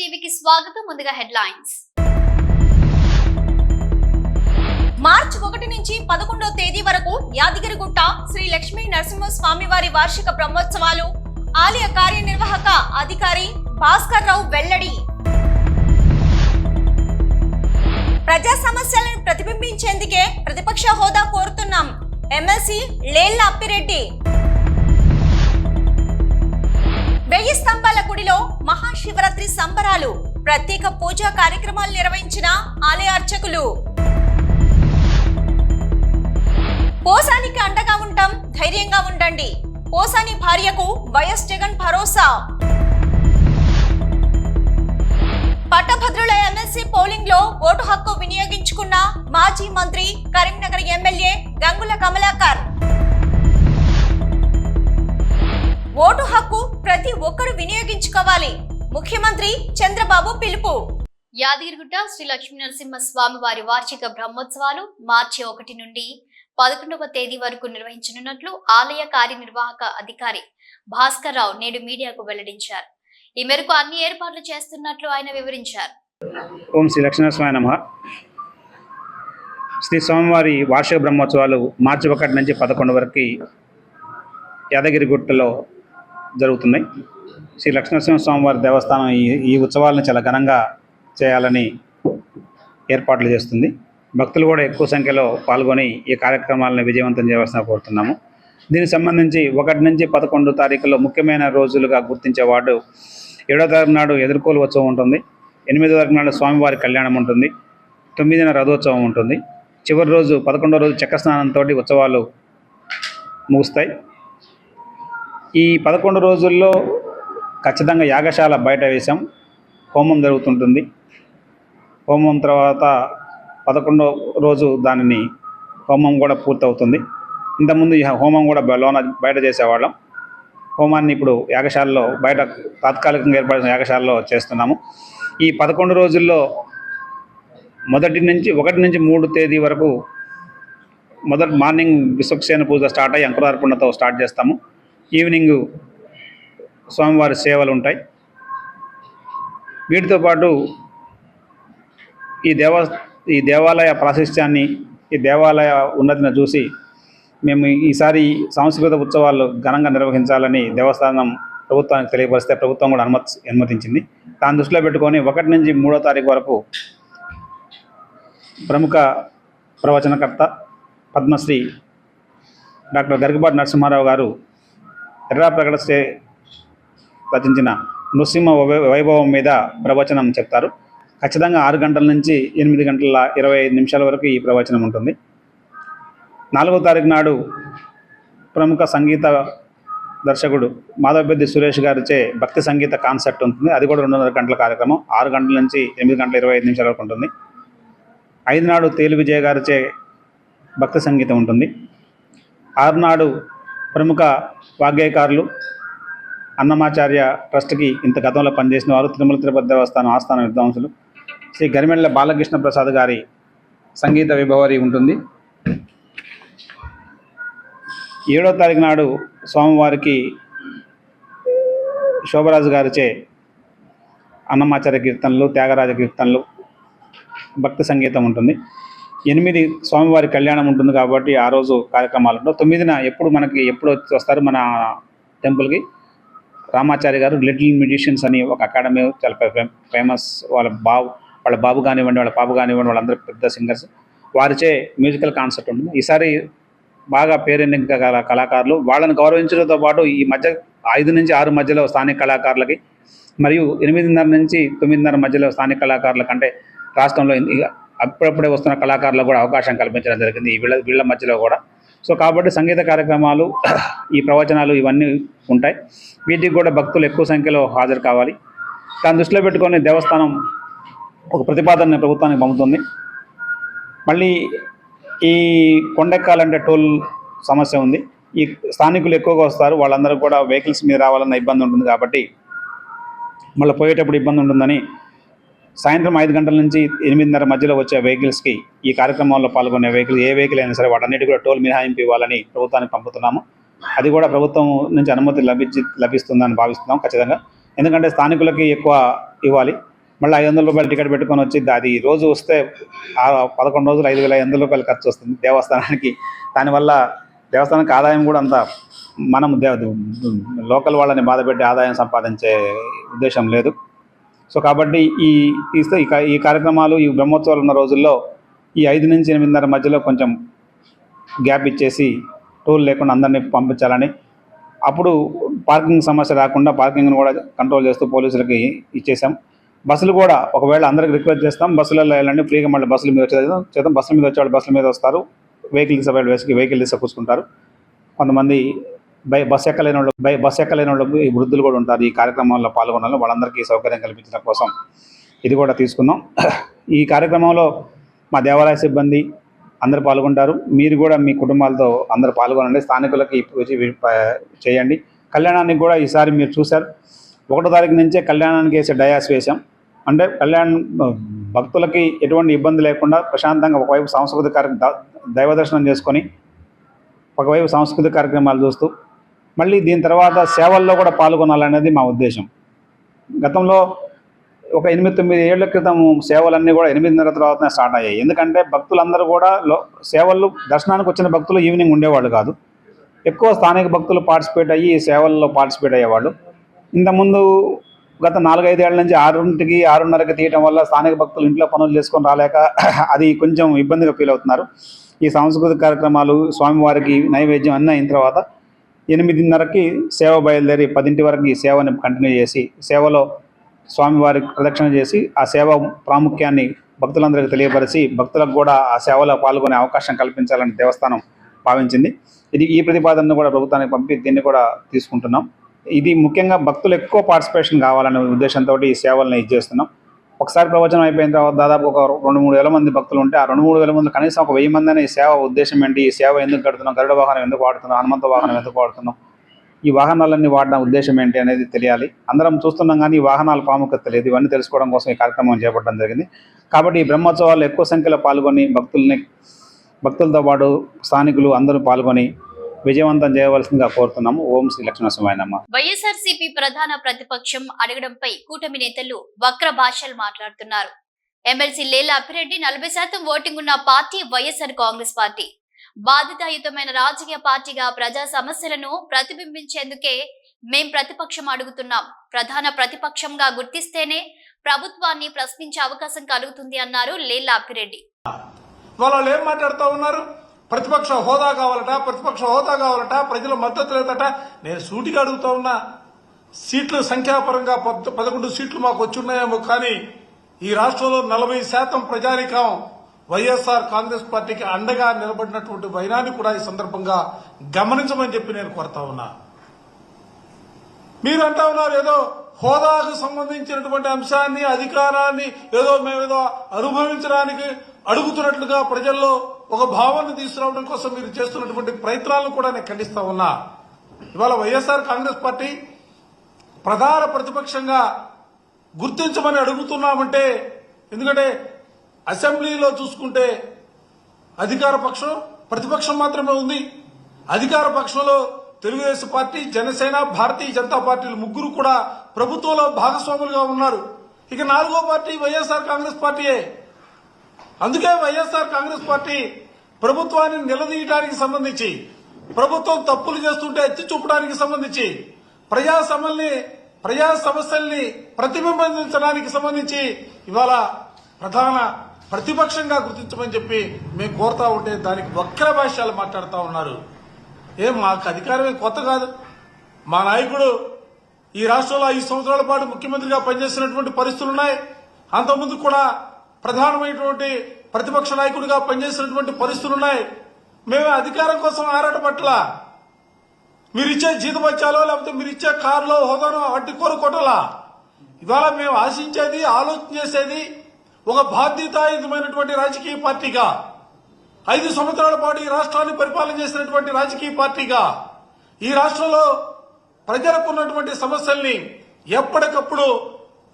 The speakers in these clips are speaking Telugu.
టీవీకి స్వాగతం. ముందుగా హెడ్లైన్స్. మార్చి 1 నుంచి 11వ తేదీ వరకు యాదగిరిగుట్ట శ్రీ లక్ష్మీ నరసింహస్వామివారి వార్షిక బ్రహ్మోత్సవాలు. ఆలయ కార్యనిర్వాహక అధికారి భాస్కర్ రావు వెల్లడి. ప్రజా సమస్యలను ప్రతిబింబించేందుకే ప్రతిపక్ష హోదా కోరుతున్నాం. ఎమ్మెల్సీ లేళ్ల అప్పిరెడ్డి. 1000 స్తంభాల గుడిలో మహాశివరాత్రి సంబరాలు. ప్రత్యేక పూజా కార్యక్రమాలు నిర్వహించిన ఆలయ అర్చకులు. పోసానికి అండగా ఉంటాం, ధైర్యంగా ఉండండి. పోసాని భార్యకు వైఎస్ జగన్ భరోసా. పట్టభద్రుల ఎమ్మెల్సీ పోలింగ్ లో ఓటు హక్కు వినియోగించుకున్న మాజీ మంత్రి కరీంనగర్ ఎమ్మెల్యే గంగుల కమలాకర్. ఓటు హక్కు ప్రతి ఒక్కరూ వినియోగించుకోవాలి. ముఖ్యమంత్రి చంద్రబాబు పిలుపు. యాదగిరిగుట్ట శ్రీ లక్ష్మీ నరసింహ స్వామి వారి వార్షిక బ్రహ్మోత్సవాలు మార్చి 1 నుండి 11వ తేదీ వరకు నిర్వహించనున్నట్లు ఆలయ కార్యనిర్వాహక అధికారి భాస్కర్ రావు నేడు మీడియాకు వెల్లడించారు. ఈ మేరకు అన్ని ఏర్పాట్లు చేస్తున్నట్లు ఆయన వివరించారు. ఓం శ్రీ లక్ష్మీనరసింహాయ నమః. శ్రీ స్వామివారి వార్షిక బ్రహ్మోత్సవాలు మార్చి 1 నుంచి 11 వరకు యాదగిరిగుట్టలో జరుగుతున్నాయి. శ్రీ లక్ష్మీనరసింహ స్వామివారి దేవస్థానం ఈ ఉత్సవాలను చాలా ఘనంగా చేయాలని ఏర్పాట్లు చేస్తుంది. భక్తులు కూడా ఎక్కువ సంఖ్యలో పాల్గొని ఈ కార్యక్రమాలను విజయవంతం చేయవలసిన కోరుతున్నాము. దీనికి సంబంధించి 1 నుంచి 11 తారీఖులో ముఖ్యమైన రోజులుగా గుర్తించే వార్డు 7వ తారీఖు నాడు ఎదుర్కోలు ఉత్సవం ఉంటుంది. 8వ తారీఖు నాడు స్వామివారి కళ్యాణం ఉంటుంది. 9న రథోత్సవం ఉంటుంది. చివరి రోజు 11వ రోజు చక్రస్నానంతో ఉత్సవాలు ముగుస్తాయి. ఈ 11 రోజుల్లో ఖచ్చితంగా యాగశాల బయట వేశాం. హోమం జరుగుతుంటుంది. హోమం తర్వాత 11వ రోజు దానిని హోమం కూడా పూర్తవుతుంది. ఇంతకుముందు ఈ హోమం కూడా బయట చేసేవాళ్ళం. హోమాన్ని ఇప్పుడు యాగశాలలో బయట తాత్కాలికంగా ఏర్పడిన యాగశాలలో చేస్తున్నాము. ఈ 11 రోజుల్లో 1 నుంచి 3 తేదీ వరకు మొదటి మార్నింగ్ విశ్వక్సేన పూజ స్టార్ట్ అయ్యి అంకురార్పణతో స్టార్ట్ చేస్తాము. ఈవినింగ్ స్వామివారి సేవలు ఉంటాయి. వీటితో పాటు ఈ దేవాలయ ప్రాశస్త్యాన్ని, ఈ దేవాలయ ఉన్నతిని చూసి మేము ఈసారి సాంస్కృతిక ఉత్సవాలు ఘనంగా నిర్వహించాలని దేవస్థానం ప్రభుత్వానికి తెలియపరిస్తే ప్రభుత్వం కూడా అనుమతించింది. దాన్ని దృష్టిలో పెట్టుకొని 1 నుంచి 3వ తారీఖు వరకు ప్రముఖ ప్రవచనకర్త పద్మశ్రీ డాక్టర్ గరికపాటి నరసింహారావు గారు ఎర్రా ప్రకటన రచించిన నృసింహ వైభవం మీద ప్రవచనం చెప్తారు. ఖచ్చితంగా 6 గంటల నుంచి 8 గంటల 25 నిమిషాల వరకు ఈ ప్రవచనం ఉంటుంది. 4వ తారీఖు నాడు ప్రముఖ సంగీత దర్శకుడు మాధవపెద్ది సురేష్ గారిచే భక్తి సంగీత కాన్సర్ట్ ఉంటుంది. అది కూడా 2.5 గంటల కార్యక్రమం. 6 గంటల నుంచి 8 గంటల 25 నిమిషాల వరకు ఉంటుంది. 5 నాడు తేలు విజయ్ గారిచే భక్తి సంగీతం ఉంటుంది. 6 నాడు ప్రముఖ వాగ్గేయకారులు అన్నమాచార్య ట్రస్ట్కి ఇంత గతంలో పనిచేసిన వారు తిరుమల తిరుపతి దేవస్థానం ఆస్థాన విద్వాంసులు శ్రీ గరిమెళ్ల బాలకృష్ణ ప్రసాద్ గారి సంగీత విభవరి ఉంటుంది. 7వ తారీఖు నాడు స్వామివారికి శోభరాజు గారిచే అన్నమాచార్య కీర్తనలు, త్యాగరాజ కీర్తనలు, భక్తి సంగీతం ఉంటుంది. 8 స్వామివారి కళ్యాణం ఉంటుంది కాబట్టి ఆ రోజు కార్యక్రమాలు ఉంటాయి. 9న ఎప్పుడు వస్తారు మన టెంపుల్కి రామాచారి గారు లిటిల్ మ్యూజిషియన్స్ అని ఒక అకాడమీ, చాలా ఫేమస్. వాళ్ళ బాబు కానివ్వండి, వాళ్ళ పాప కానివ్వండి, వాళ్ళందరూ పెద్ద సింగర్స్. వారిచే మ్యూజికల్ కాన్సర్ట్ ఉంటుంది. ఈసారి బాగా పేరెన్నిక కళాకారులు, వాళ్ళని గౌరవించడంతో పాటు ఈ మధ్య 5 నుంచి 6 మధ్యలో స్థానిక కళాకారులకి మరియు 8:30 నుంచి 9:30 మధ్యలో స్థానిక కళాకారుల కంటే రాష్ట్రంలో అప్పుడప్పుడే వస్తున్న కళాకారులకు కూడా అవకాశం కల్పించడం జరిగింది వీళ్ళ మధ్యలో కూడా. సో కాబట్టి సంగీత కార్యక్రమాలు, ఈ ప్రవచనాలు ఇవన్నీ ఉంటాయి. వీటికి కూడా భక్తులు ఎక్కువ సంఖ్యలో హాజరు కావాలి. దాన్ని దృష్టిలో పెట్టుకొని దేవస్థానం ఒక ప్రతిపాదనని ప్రభుత్వానికి పంపుతుంది. మళ్ళీ ఈ కొండెక్కాలంటే టోల్ సమస్య ఉంది. ఈ స్థానికులు ఎక్కువగా వస్తారు. వాళ్ళందరూ కూడా వెహికల్స్ మీద రావాలన్న ఇబ్బంది ఉంటుంది కాబట్టి మళ్ళీ పోయేటప్పుడు ఇబ్బంది ఉంటుందని సాయంత్రం 5 గంటల నుంచి 8:30 మధ్యలో వచ్చే వెహికల్స్కి, ఈ కార్యక్రమంలో పాల్గొనే ఏ వెహికల్ అయినా సరే వాటన్నిటి కూడా టోల్ మినహాయింపు ఇవ్వాలని ప్రభుత్వానికి పంపుతున్నాము. అది కూడా ప్రభుత్వం నుంచి అనుమతి లభిస్తుందని భావిస్తున్నాం ఖచ్చితంగా. ఎందుకంటే స్థానికులకి ఎక్కువ ఇవ్వాలి. మళ్ళీ 500 రూపాయలు టికెట్ పెట్టుకొని వచ్చి అది రోజు వస్తే 11 రోజులు 5,500 రూపాయలు ఖర్చు వస్తుంది దేవస్థానానికి. దానివల్ల దేవస్థానానికి ఆదాయం కూడా అంత మనం లోకల్ వాళ్ళని బాధపెట్టి ఆదాయం సంపాదించే ఉద్దేశం లేదు. సో కాబట్టి ఈ కార్యక్రమాలు, ఈ బ్రహ్మోత్సవాలు ఉన్న రోజుల్లో ఈ 5 నుంచి 8:30 మధ్యలో కొంచెం గ్యాప్ ఇచ్చేసి టోల్ లేకుండా అందరినీ పంపించాలని, అప్పుడు పార్కింగ్ సమస్య రాకుండా పార్కింగ్ను కూడా కంట్రోల్ చేస్తూ పోలీసులకి ఇచ్చేసాం. బస్సులు కూడా ఒకవేళ అందరికి రిక్వెస్ట్ చేస్తాం, బస్సులలో వెళ్ళండి ఫ్రీగా, మళ్ళీ బస్సుల మీద వచ్చేది బస్సుల మీద వచ్చేవాళ్ళు బస్సుల మీద వస్తారు, వెహికల్ తీసుకొచ్చుకుంటారు. కొంతమంది బస్సు ఎక్కలేని వాళ్ళకు ఈ వృద్ధులు కూడా ఉంటారు. ఈ కార్యక్రమంలో పాల్గొనాలి, వాళ్ళందరికీ సౌకర్యం కల్పించడం కోసం ఇది కూడా తీసుకున్నాం. ఈ కార్యక్రమంలో మా దేవాలయ సిబ్బంది అందరూ పాల్గొంటారు. మీరు కూడా మీ కుటుంబాలతో అందరూ పాల్గొనండి, స్థానికులకి చేయండి. కళ్యాణానికి కూడా ఈసారి మీరు చూశారు, 1వ తారీఖు నుంచే కళ్యాణానికి వేసే డయాస్ వేసాం. అంటే భక్తులకి ఎటువంటి ఇబ్బంది లేకుండా ప్రశాంతంగా ఒకవైపు దైవ దర్శనం చేసుకొని ఒకవైపు సాంస్కృతిక కార్యక్రమాలు చూస్తూ మళ్ళీ దీని తర్వాత సేవల్లో కూడా పాల్గొనాలనేది మా ఉద్దేశం. గతంలో ఒక 8-9 ఏళ్ల క్రితం సేవలన్నీ కూడా 8:30 తర్వాతనే స్టార్ట్ అయ్యాయి. ఎందుకంటే భక్తులందరూ కూడా సేవలు దర్శనానికి వచ్చిన భక్తులు ఈవినింగ్ ఉండేవాళ్ళు కాదు, ఎక్కువ స్థానిక భక్తులు పార్టిసిపేట్ అయ్యి సేవల్లో పార్టిసిపేట్ అయ్యేవాళ్ళు. ఇంతకుముందు గత 4-5 ఏళ్ల నుంచి 6కి 6:30కి తీయటం వల్ల స్థానిక భక్తులు ఇంట్లో పనులు చేసుకొని రాలేక అది కొంచెం ఇబ్బందిగా ఫీల్ అవుతున్నారు. ఈ సాంస్కృతిక కార్యక్రమాలు, స్వామివారికి నైవేద్యం అన్నీ అయిన తర్వాత 8:30కి సేవ బయలుదేరి 10 వరకు ఈ సేవని కంటిన్యూ చేసి సేవలో స్వామివారికి ప్రదక్షిణ చేసి ఆ సేవ ప్రాముఖ్యాన్ని భక్తులందరికీ తెలియపరిచి భక్తులకు కూడా ఆ సేవలో పాల్గొనే అవకాశం కల్పించాలని దేవస్థానం భావించింది. ఈ ప్రతిపాదనను కూడా ప్రభుత్వానికి పంపి దీన్ని కూడా తీసుకుంటున్నాం. ఇది ముఖ్యంగా భక్తులు ఎక్కువ పార్టిసిపేషన్ కావాలనే ఉద్దేశంతో ఈ సేవలను చేస్తున్నాం. ఒకసారి ప్రవచనం అయిపోయిన తర్వాత దాదాపు ఒక 2-3 వేల మంది భక్తులు ఉంటే ఆ 2-3 వేల మంది కనీసం ఒక 1000 మంది అనే ఈ సేవ ఉద్దేశం ఏంటి, ఈ సేవ ఎందుకు కడుతున్నాం, గరుడ వాహనం ఎందుకు వాడుతున్నాం, హనుమంత వాహనం ఎందుకు వాడుతున్నాం, ఈ వాహనాలన్నీ వాడడం ఉద్దేశం ఏంటి అనేది తెలియాలి. అందరం చూస్తున్నాం కానీ ఈ వాహనాల ప్రాముఖ్యత తెలియదు. ఇవన్నీ తెలుసుకోవడం కోసం ఈ కార్యక్రమం చేపట్టడం జరిగింది. కాబట్టి ఈ బ్రహ్మోత్సవాలు ఎక్కువ సంఖ్యలో పాల్గొని భక్తులతో పాటు స్థానికులు అందరూ పాల్గొని విజయవంతం చేయవలసిందిగా కోరుతున్నాము. ఓం శ్రీ లక్ష్మీనరసింహాయ నమః. వైఎస్ఆర్సీపీ ప్రధాన ప్రతిపక్షం అడగడంపై కూటమి నేతలు వక్ర భాషలు మాట్లాడుతున్నారు. ఎమ్మెల్సీ లేలా అప్పిరెడ్డి 40% ఓటింగ్ ఉన్న పార్టీ వైఎస్ఆర్ కాంగ్రెస్ పార్టీ. బాధ్యతాయుతమైన రాజకీయ పార్టీగా ప్రజా సమస్యలను ప్రతిబింబించేందుకే మేం ప్రతిపక్షం అడుగుతున్నాం. ప్రధాన ప్రతిపక్షంగా గుర్తిస్తేనే ప్రభుత్వాన్ని ప్రశ్నించే అవకాశం కలుగుతుంది అన్నారు లేలా అప్పిరెడ్డి. వాళ్ళు ఏం మాట్లాడుతూ ఉన్నారు? ప్రతిపక్ష హోదా కావాలట, ప్రజల మద్దతు లేదట. నేను సూటిగా అడుగుతా ఉన్నా, సీట్ల సంఖ్యాపరంగా 11 సీట్లు మాకు వచ్చున్నాయేమో, కానీ ఈ రాష్ట్రంలో 40% ప్రజానీకం వైఎస్ఆర్ కాంగ్రెస్ పార్టీకి అండగా నిలబడినటువంటి వైనాన్ని కూడా ఈ సందర్భంగా గమనించమని చెప్పి నేను కోరుతా ఉన్నా. మీరు అంటా ఉన్నారు ఏదో హోదాకు సంబంధించినటువంటి అంశాన్ని, అధికారాన్ని మేమేదో అనుభవించడానికి అడుగుతున్నట్లుగా ప్రజల్లో ఒక భావాన్ని తీసుకురావడం కోసం మీరు చేస్తున్నటువంటి ప్రయత్నాలను కూడా నేను ఖండిస్తా ఉన్నా. ఇవాళ వైఎస్ఆర్ కాంగ్రెస్ పార్టీ ప్రధాన ప్రతిపక్షంగా గుర్తించమని అడుగుతున్నామంటే, ఎందుకంటే అసెంబ్లీలో చూసుకుంటే అధికార పక్షం, ప్రతిపక్షం మాత్రమే ఉంది. అధికార పక్షంలో తెలుగుదేశం పార్టీ, జనసేన, భారతీయ జనతా పార్టీలు ముగ్గురు కూడా ప్రభుత్వంలో భాగస్వాములుగా ఉన్నారు. ఇక 4వ పార్టీ వైఎస్ఆర్ కాంగ్రెస్ పార్టీయే. అందుకే వైఎస్ఆర్ కాంగ్రెస్ పార్టీ ప్రభుత్వాన్ని నిలదీయడానికి సంబంధించి, ప్రభుత్వం తప్పులు చేస్తుంటే ఎత్తి చూపడానికి సంబంధించి, ప్రజా సమస్యల్ని ప్రతిబింబించడానికి సంబంధించి ఇవాళ ప్రధాన ప్రతిపక్షంగా గుర్తించమని చెప్పి మేము కోరుతా ఉంటే దానికి వక్ర భాష్యాలు మాట్లాడుతూ ఉన్నారు. మాకు అధికారమే కొత్త కాదు. మా నాయకుడు ఈ రాష్ట్రంలో 5 సంవత్సరాల పాటు ముఖ్యమంత్రిగా పనిచేసినటువంటి పరిస్థితులున్నాయి. అంతకుముందు కూడా ప్రధానమైనటువంటి ప్రతిపక్ష నాయకుడిగా పనిచేసినటువంటి పరిస్థితులున్నాయి. మేము అధికారం కోసం ఆరాటపట్ల మీరిచ్చే జీతభత్యాలో లేకపోతే మీరిచ్చే కారులో హోదానో వాటి కోరుకోవటంలా. ఇవాళ మేము ఆశించేది, ఆలోచన చేసేది ఒక బాధ్యతాయుతమైనటువంటి రాజకీయ పార్టీగా, 5 సంవత్సరాల పాటు ఈ రాష్ట్రాన్ని పరిపాలన చేసినటువంటి రాజకీయ పార్టీగా, ఈ రాష్ట్రంలో ప్రజలకు ఉన్నటువంటి సమస్యల్ని ఎప్పటికప్పుడు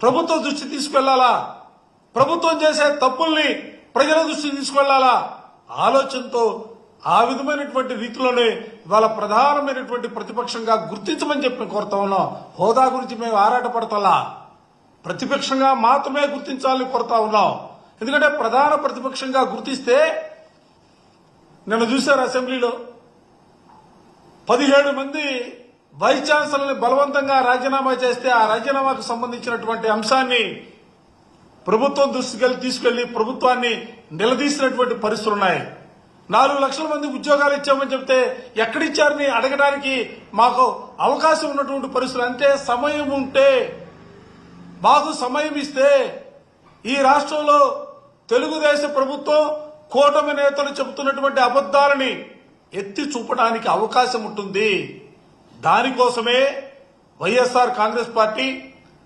ప్రభుత్వం దృష్టి తీసుకెళ్లాలా, ప్రభుత్వం చేసే తప్పుల్ని ప్రజల దృష్టికి తీసుకెళ్లాలా ఆలోచనతో ఆ విధమైనటువంటి రీతిలోనే ఇవాళ ప్రధానమైనటువంటి ప్రతిపక్షంగా గుర్తించమని చెప్పి కోరుతా ఉన్నాం. హోదా గురించి మేము ఆరాటపడతలా, ప్రతిపక్షంగా మాత్రమే గుర్తించాలని కోరుతా ఉన్నాం. ఎందుకంటే ప్రధాన ప్రతిపక్షంగా గుర్తిస్తే నిన్న చూశారు అసెంబ్లీలో 17 మంది వైస్ ఛాన్సలర్ని బలవంతంగా రాజీనామా చేస్తే ఆ రాజీనామాకు సంబంధించినటువంటి అంశాన్ని ప్రభుత్వం దృష్టికి తీసుకెళ్లి ప్రభుత్వాన్ని నిలదీసినటువంటి పరిస్థితులున్నాయి. 4 లక్షల మంది ఉద్యోగాలు ఇచ్చామని చెప్తే ఎక్కడిచ్చారని అడగడానికి మాకు అవకాశం ఉన్నటువంటి పరిస్థితులు. అంటే సమయం ఉంటే మాకు సమయం ఇస్తే ఈ రాష్ట్రంలో తెలుగుదేశం ప్రభుత్వం కూటమి నేతలు చెబుతున్నటువంటి అబద్దాలని ఎత్తి చూపడానికి అవకాశం ఉంటుంది. దానికోసమే వైఎస్ఆర్ కాంగ్రెస్ పార్టీ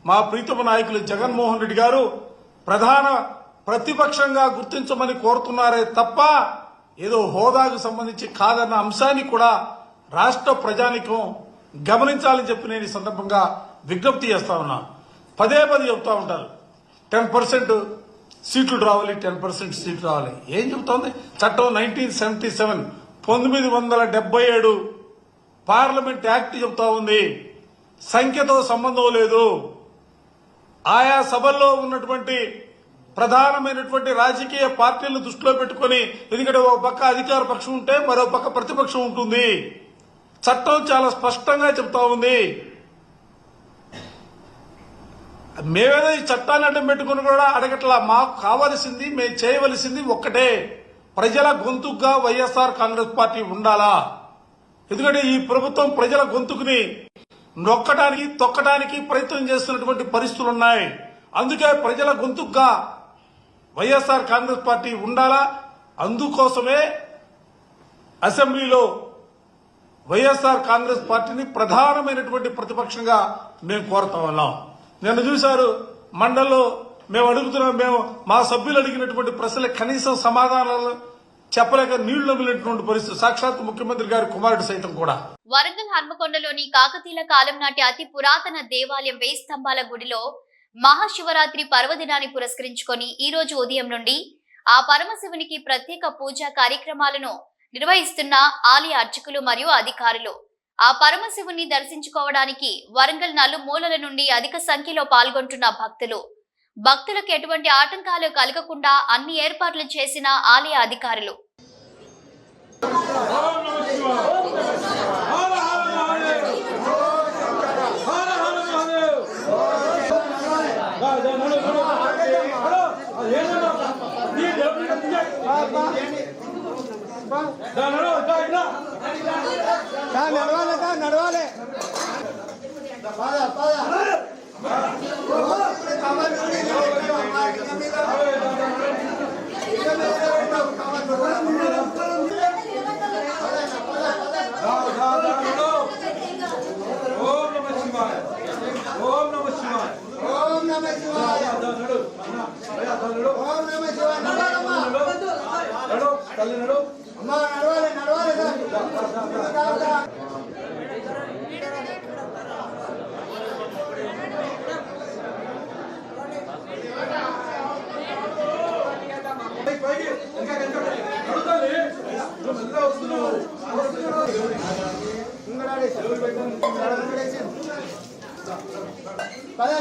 మా ప్రీతమ నాయకులు జగన్మోహన్ రెడ్డి గారు ప్రధాన ప్రతిపక్షంగా గుర్తించమని కోరుతున్నారే తప్ప ఏదో హోదాకు సంబంధించి కాదన్న అంశాన్ని కూడా రాష్ట్ర ప్రజానికం గమనించాలని చెప్పి నేను ఈ సందర్భంగా విజ్ఞప్తి చేస్తా ఉన్నా. పదే చెబుతా ఉంటారు 10% సీట్లు రావాలి, 10% సీట్లు రావాలి. ఏం చెబుతోంది చట్టం 1977 1977 పార్లమెంట్ యాక్ట్ చెబుతా ఉంది. సంఖ్యతో సంబంధం లేదు. ఆయా సభల్లో ఉన్నటువంటి ప్రధానమైనటువంటి రాజకీయ పార్టీలను దృష్టిలో పెట్టుకుని, ఎందుకంటే ఒక పక్క అధికార పక్షం ఉంటే మరో పక్క ప్రతిపక్షం ఉంటుంది. చట్టం చాలా స్పష్టంగా చెబుతా ఉంది. మేమేదో ఈ చట్టాన్ని అడ్డం పెట్టుకుని కూడా అడగట్లా. మాకు కావలసింది, మేము చేయవలసింది ఒక్కటే, ప్రజల గొంతుగా వైఎస్ఆర్ కాంగ్రెస్ పార్టీ ఉండాలా. ఎందుకంటే ఈ ప్రభుత్వం ప్రజల గొంతుకుని నొక్కడానికి తొక్కడానికి ప్రయత్నం చేస్తున్నటువంటి పరిస్థితులు ఉన్నాయి. అందుకే ప్రజల గొంతుగా వైఎస్ఆర్ కాంగ్రెస్ పార్టీ ఉండాలా. అందుకోసమే అసెంబ్లీలో వైఎస్ఆర్ కాంగ్రెస్ పార్టీని ప్రధానమైనటువంటి ప్రతిపక్షంగా మేము కోరుతా ఉన్నాం. నిన్న చూశారు మండలిలో మేము మా సభ్యులు అడిగినటువంటి ప్రశ్నలకు కనీసం సమాధానాలు చెప్పలేక నీళ్లు నమిలినటువంటి పరిస్థితి. సాక్షాత్ ముఖ్యమంత్రి గారి కుమారుడు సైతం కూడా. వరంగల్ హన్మకొండలోని కాకతీయుల కాలం నాటి అతి పురాతన దేవాలయం 1000 స్తంభాల గుడిలో మహాశివరాత్రి పర్వదినాన్ని పురస్కరించుకొని ఈ రోజు ఉదయం నుండి ఆ పరమశివునికి ప్రత్యేక పూజా కార్యక్రమాలను నిర్వహిస్తున్న ఆలయ అర్చకులు మరియు అధికారులు. ఆ పరమశివుని దర్శించుకోవడానికి వరంగల్ నలుమూలల నుండి అధిక సంఖ్యలో పాల్గొంటున్న భక్తులకు ఎటువంటి ఆటంకాలు కలగకుండా అన్ని ఏర్పాట్లు చేసిన ఆలయ అధికారులు.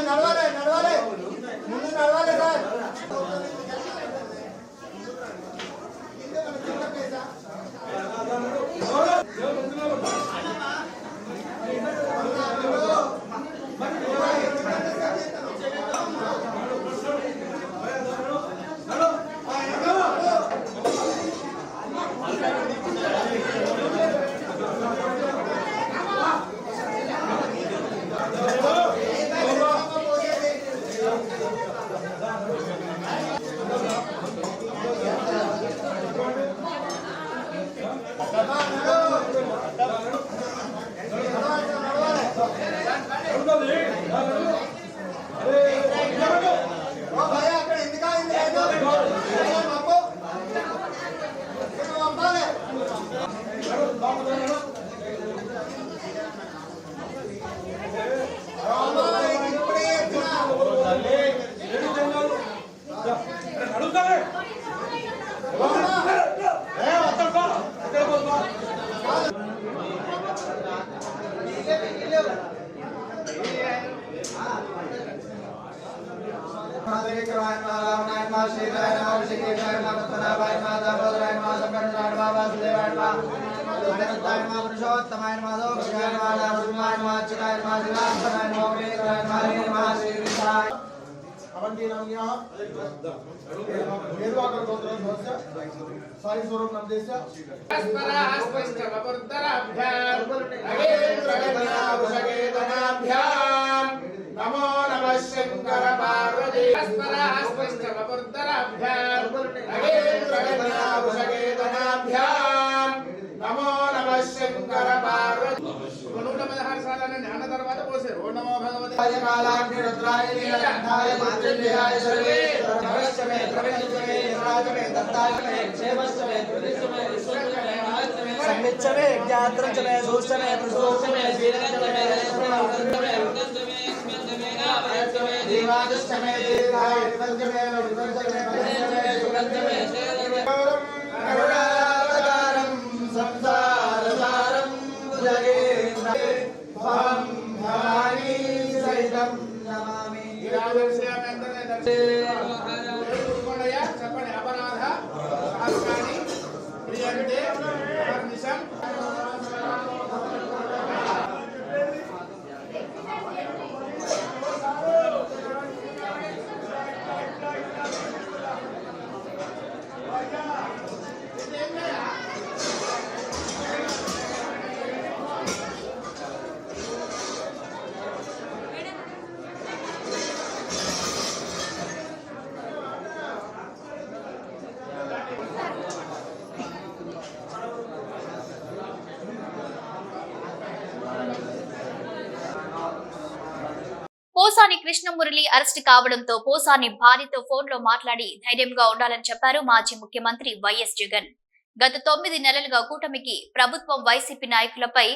నడవాలి నడవాలి ముందు నడవాలి సార్. సాయి స్వరూప్ నమదేశ నమో నమః శంకర పార్వతీ నమో నమః శంకర పార్వతీ 116 సార్లు జ్ఞాన తర్వాత పోసారు. ఓ నమో భగవతే సంమిచ్చమే జ్ఞాత్రంచమే సూచమే ప్రసూచమే దీవాదష్టమే దీర్ఘాయ పంచమే పంచమే సుగంధమే కరుణావతారం సంసారసారం భుజగేంద్రం భవానీ సహితం నమామి. చెప్పండి అపరాధ సహస్రాన్ని ప్రియంతే అహర్నిశం. పోసాని కృష్ణమురళి అరెస్ట్ కావడంతో పోసాని భార్యతో ఫోన్లో మాట్లాడి ధైర్యంగా ఉండాలని చెప్పారు మాజీ ముఖ్యమంత్రి వైఎస్ జగన్. గత 9 నెలలుగా కూటమికి ప్రభుత్వం వైసీపీ నాయకులపై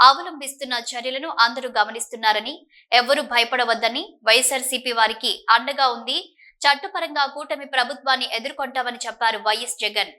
అవలంబిస్తున్న చర్యలను అందరూ గమనిస్తున్నారని, ఎవ్వరూ భయపడవద్దని, వైఎస్ఆర్సీపీ వారికి అండగా ఉంది, చట్టపరంగా కూటమి ప్రభుత్వాన్ని ఎదుర్కొంటామని చెప్పారు వైఎస్ జగన్.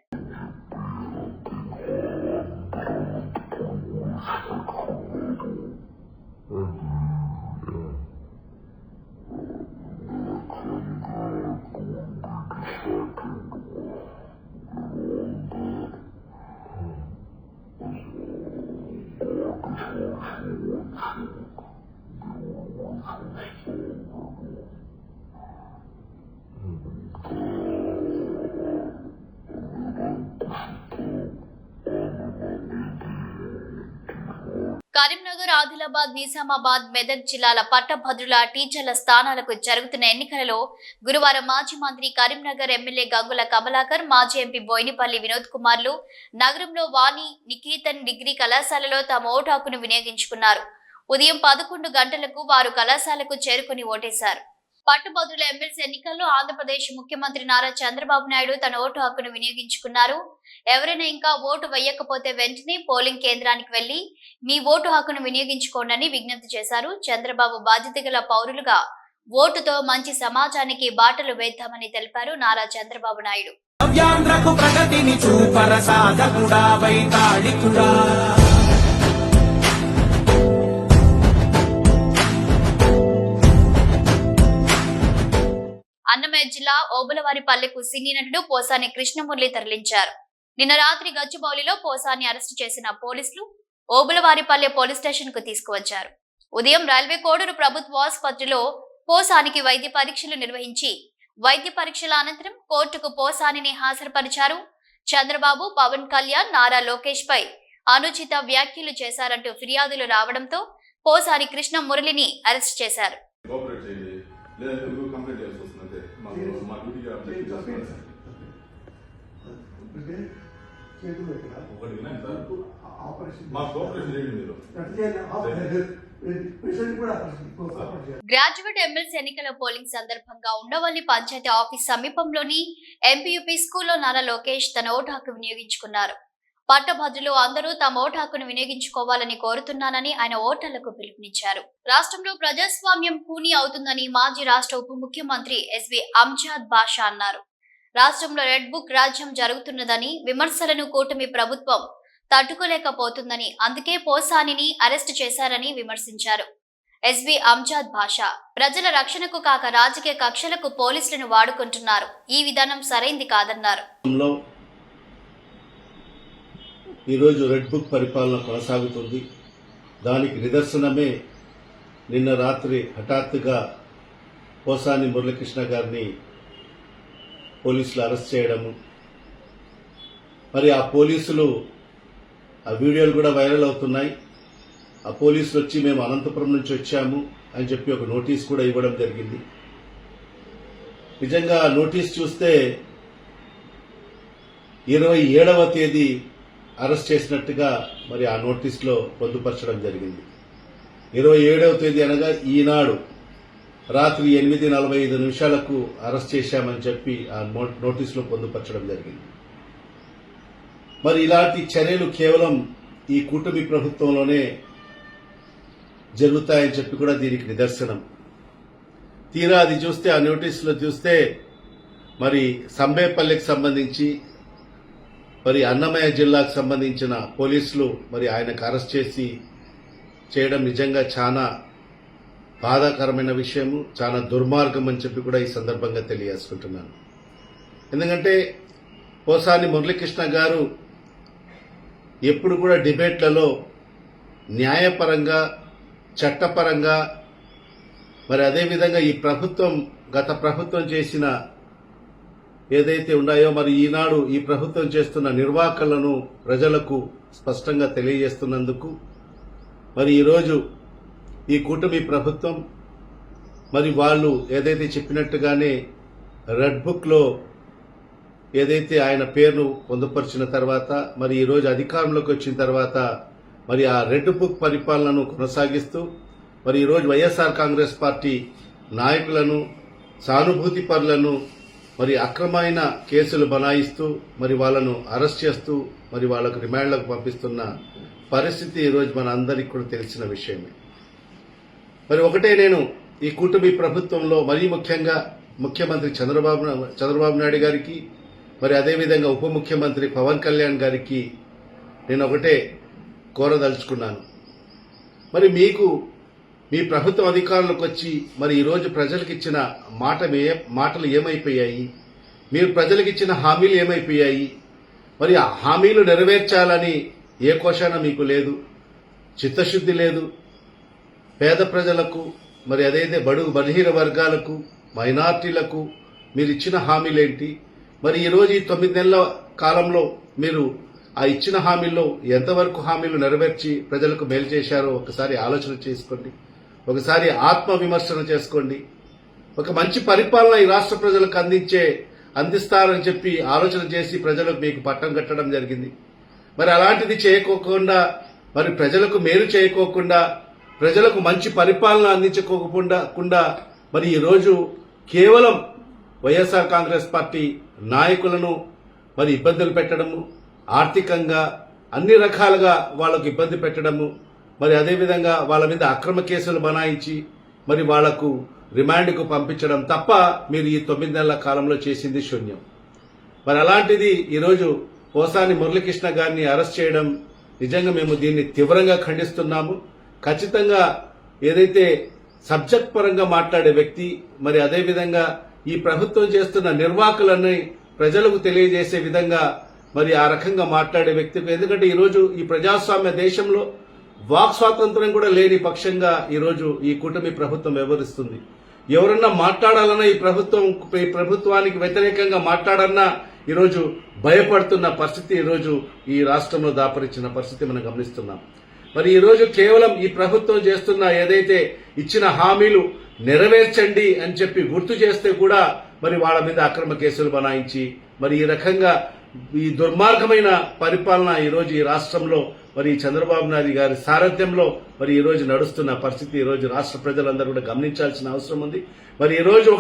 కరీంనగర్, ఆదిలాబాద్, నిజామాబాద్, మెదక్ జిల్లాల పట్టభద్రుల టీచర్ల స్థానాలకు జరుగుతున్న ఎన్నికలలో గురువారం మాజీ మంత్రి, కరీంనగర్ ఎమ్మెల్యే గంగుల కమలాకర్, మాజీ ఎంపీ బోయినపల్లి వినోద్ కుమార్లు నగరంలో వాణి నికేతన్ డిగ్రీ కళాశాలలో తమ ఓటు హక్కును వినియోగించుకున్నారు. ఉదయం 11 గంటలకు వారు కళాశాలకు చేరుకుని ఓటేశారు. పట్టభద్రుల ఎమ్మెల్సీ ఎన్నికల్లో ఆంధ్రప్రదేశ్ ముఖ్యమంత్రి నారా చంద్రబాబు నాయుడు తన ఓటు హక్కును వినియోగించుకున్నారు. ఎవరైనా ఇంకా ఓటు వేయకపోతే వెంటనే పోలింగ్ కేంద్రానికి వెళ్లి మీ ఓటు హక్కును వినియోగించుకోండి విజ్ఞప్తి చేశారు. చంద్రబాబు బాధ్యత గల పౌరులుగా ఓటుతో మంచి సమాజానికి బాటలు వేద్దామని తెలిపారు నారా చంద్రబాబు నాయుడు. అన్నమయ్య జిల్లా ఓబులవారిపల్లెకు సినీ నటుడు పోసాని కృష్ణమురళి తరలించారు. నిన్న రాత్రి గచ్చిబౌలిలో పోసాని అరెస్టు చేసిన పోలీసులు ఓబులవారిపల్లె పోలీస్ స్టేషన్ కు తీసుకువచ్చారు. ఉదయం రైల్వే కోడూరు ప్రభుత్వ ఆసుపత్రిలో పోసానికి వైద్య పరీక్షలు నిర్వహించి వైద్య పరీక్షల అనంతరం కోర్టుకు పోసానిని హాజరుపరిచారు. చంద్రబాబు, పవన్ కళ్యాణ్, నారా లోకేష్ పై అనుచిత వ్యాఖ్యలు చేశారంటూ ఫిర్యాదులు రావడంతో పోసాని కృష్ణమురళిని అరెస్ట్ చేశారు. గ్రాడ్యుయేట్ ఎమ్మెల్సీ ఎన్నికల పోలింగ్ సందర్భంగా ఉండవల్లి పంచాయతీ ఆఫీస్ సమీపంలోని ఎంపీయూపీ స్కూల్లో నారా లోకేష్ తన ఓటు హక్కు వినియోగించుకున్నారు. పట్టభద్రులు అందరూ తమ ఓటు హక్కును వినియోగించుకోవాలని కోరుతున్నానని ఆయన ఓటర్లకు పిలుపునిచ్చారు. రాష్ట్రంలో ప్రజాస్వామ్యం కూని అవుతుందని మాజీ రాష్ట్ర ఉప ముఖ్యమంత్రి ఎస్వి అంజాద్ బాషా అన్నారు. రాష్ట్రంలో రెడ్ బుక్ రాజ్యం జరుగుతున్నదని, విమర్శలను కూటమి ప్రభుత్వం తట్టుకోలేకపోతుందని, అందుకే పోసానిని అరెస్టు చేశారని విమర్శించారు. ఎస్బి అంజాద్ భాషా. ప్రజల రక్షణకు కాక రాజకీయ కక్షలకు పోలీసులను వాడుకుంటున్నారు. ఈ విధానం సరైంది కాదన్నారు. ఈరోజు రెడ్ బుక్ పరిపాలన కొనసాగుతుంది. దానికి నిదర్శనమే నిన్న రాత్రి హఠాత్తుగా పోసాని మురళీకృష్ణ గారిని పోలీసులు అరెస్ట్ చేయడము. మరి ఆ పోలీసులు ఆ వీడియోలు కూడా వైరల్ అవుతున్నాయి. ఆ పోలీసులు వచ్చి మేము అనంతపురం నుంచి వచ్చాము అని చెప్పి ఒక నోటీస్ కూడా ఇవ్వడం జరిగింది. నిజంగా ఆ నోటీస్ చూస్తే 27వ తేదీ అరెస్ట్ చేసినట్టుగా మరి ఆ నోటీస్లో పొందుపరచడం జరిగింది. 27వ తేదీ అనగా ఈనాడు రాత్రి 8:45 అరెస్ట్ చేశామని చెప్పి ఆ నోటీసులో పొందుపరచడం జరిగింది. మరి ఇలాంటి చర్యలు కేవలం ఈ కూటమి ప్రభుత్వంలోనే జరుగుతాయని చెప్పి కూడా దీనికి నిదర్శనం. తీరా అది చూస్తే ఆ నోటీసులో చూస్తే మరి సంబేపల్లికి సంబంధించి మరి అన్నమయ్య జిల్లాకు సంబంధించిన పోలీసులు మరి ఆయనకు అరెస్ట్ చేయడం నిజంగా చాలా బాధాకరమైన విషయము, చాలా దుర్మార్గం అని చెప్పి కూడా ఈ సందర్భంగా తెలియజేసుకుంటున్నాను. ఎందుకంటే పోసాని మురళీకృష్ణ గారు ఎప్పుడు కూడా డిబేట్లలో న్యాయపరంగా, చట్టపరంగా, మరి అదేవిధంగా ఈ ప్రభుత్వం గత ప్రభుత్వం చేసిన ఏదైతే ఉన్నాయో మరి ఈనాడు ఈ ప్రభుత్వం చేస్తున్న నిర్వాహకులను ప్రజలకు స్పష్టంగా తెలియజేస్తున్నందుకు మరి ఈరోజు ఈ కూటమి ప్రభుత్వం మరి వాళ్ళు ఏదైతే చెప్పినట్టుగానే రెడ్ బుక్లో ఏదైతే ఆయన పేరును పొందుపరిచిన తర్వాత మరి ఈరోజు అధికారంలోకి వచ్చిన తర్వాత మరి ఆ రెడ్ బుక్ పరిపాలనను కొనసాగిస్తూ మరి ఈరోజు వైఎస్ఆర్ కాంగ్రెస్ పార్టీ నాయకులను, సానుభూతి పరులను మరి అక్రమైన కేసులు బనాయిస్తూ మరి వాళ్ళను అరెస్ట్ చేస్తూ మరి వాళ్ళకు రిమాండ్లకు పంపిస్తున్న పరిస్థితి ఈరోజు మన అందరికీ కూడా తెలిసిన విషయమే. మరి ఒకటే నేను ఈ కూటమి ప్రభుత్వంలో మరీ ముఖ్యంగా ముఖ్యమంత్రి చంద్రబాబు నాయుడు గారికి మరి అదేవిధంగా ఉప ముఖ్యమంత్రి పవన్ కళ్యాణ్ గారికి నేను ఒకటే కోరదలుచుకున్నాను. మరి మీ ప్రభుత్వం అధికారంలోకి వచ్చి మరి ఈరోజు ప్రజలకు ఇచ్చిన మాటలు ఏమైపోయాయి? మీరు ప్రజలకు ఇచ్చిన హామీలు ఏమైపోయాయి? మరి ఆ హామీలు నెరవేర్చాలని ఏ కోశాన మీకు లేదు, చిత్తశుద్ధి లేదు. పేద ప్రజలకు మరి అదైతే బడుగు బలహీన వర్గాలకు, మైనార్టీలకు మీరు ఇచ్చిన హామీలేంటి? మరి ఈరోజు ఈ 9 నెలల కాలంలో మీరు ఆ ఇచ్చిన హామీల్లో ఎంతవరకు హామీలు నెరవేర్చి ప్రజలకు మేలు చేశారో ఒకసారి ఆలోచన చేసుకోండి, ఒకసారి ఆత్మ విమర్శన చేసుకోండి. ఒక మంచి పరిపాలన ఈ రాష్ట్ర ప్రజలకు అందిస్తారని చెప్పి ఆలోచన చేసి ప్రజలకు మీకు పట్టం కట్టడం జరిగింది. మరి అలాంటిది చేయకోకుండా, మరి ప్రజలకు మేలు చేయకోకుండా, ప్రజలకు మంచి పరిపాలన అందించుకోకుండా మరి ఈరోజు కేవలం వైఎస్ఆర్ కాంగ్రెస్ పార్టీ నాయకులను మరి ఇబ్బందులు పెట్టడము, ఆర్థికంగా అన్ని రకాలుగా వాళ్లకు ఇబ్బంది పెట్టడము, మరి అదేవిధంగా వాళ్ళ మీద అక్రమ కేసులు బనాయించి మరి వాళ్లకు రిమాండ్కు పంపించడం తప్ప మీరు ఈ 9 నెలల కాలంలో చేసింది శూన్యం. మరి అలాంటిది ఈరోజు పోసాని మురళీకృష్ణ గారిని అరెస్ట్ చేయడం నిజంగా మేము దీన్ని తీవ్రంగా ఖండిస్తున్నాము. ఖచ్చితంగా ఏదైతే సబ్జెక్ట్ పరంగా మాట్లాడే వ్యక్తి మరి అదేవిధంగా ఈ ప్రభుత్వం చేస్తున్న నిర్వాహకులని ప్రజలకు తెలియజేసే విధంగా మరి ఆ రకంగా మాట్లాడే వ్యక్తికి, ఎందుకంటే ఈరోజు ఈ ప్రజాస్వామ్య దేశంలో వాక్ స్వాతంత్రం కూడా లేని పక్షంగా ఈరోజు ఈ కూటమి ప్రభుత్వం వ్యవహరిస్తుంది. ఎవరన్నా మాట్లాడాలన్నా ఈ ప్రభుత్వానికి వ్యతిరేకంగా మాట్లాడన్నా ఈరోజు భయపడుతున్న పరిస్థితి ఈరోజు ఈ రాష్ట్రంలో దాపరించిన పరిస్థితి మనం గమనిస్తున్నాం. మరి ఈరోజు కేవలం ఈ ప్రభుత్వం చేస్తున్న ఏదైతే ఇచ్చిన హామీలు నెరవేర్చండి అని చెప్పి గుర్తు చేస్తే కూడా మరి వాళ్ళ మీద అక్రమ కేసులు బనాయించి మరి ఈ రకంగా ఈ దుర్మార్గమైన పరిపాలన ఈరోజు ఈ రాష్ట్రంలో మరి చంద్రబాబు నాయుడు గారి సారథ్యంలో మరి ఈరోజు నడుస్తున్న పరిస్థితి ఈరోజు రాష్ట్ర ప్రజలందరూ కూడా గమనించాల్సిన అవసరం ఉంది. మరి ఈరోజు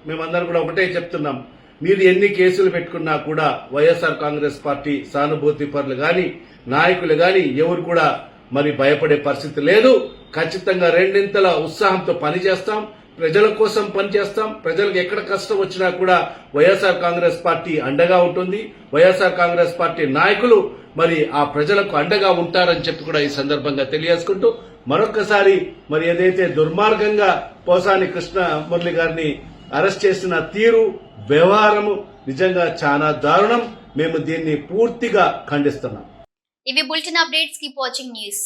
మేమందరం కూడా ఒకటే చెప్తున్నాం, మీరు ఎన్ని కేసులు పెట్టుకున్నా కూడా వైఎస్ఆర్ కాంగ్రెస్ పార్టీ సానుభూతి పరులు గాని, నాయకులు గాని ఎవరు కూడా మరి భయపడే పరిస్థితి లేదు. ఖచ్చితంగా రెండింతల ఉత్సాహంతో పనిచేస్తాం. ప్రజల కోసం పనిచేస్తాం. ప్రజలకు ఎక్కడ కష్టం వచ్చినా కూడా వైఎస్ఆర్ కాంగ్రెస్ పార్టీ అండగా ఉంటుంది. వైఎస్ఆర్ కాంగ్రెస్ పార్టీ నాయకులు మరి ఆ ప్రజలకు అండగా ఉంటారని చెప్పి కూడా ఈ సందర్భంగా తెలియజేసుకుంటూ మరొకసారి మరి ఏదైతే దుర్మార్గంగా పోసాని కృష్ణ మురళి గారిని అరెస్ట్ చేసిన తీరు, వ్యవహారము నిజంగా చాలా దారుణం. మేము దీన్ని పూర్తిగా ఖండిస్తున్నాం. ఇవి bulletin updates. Keep watching news.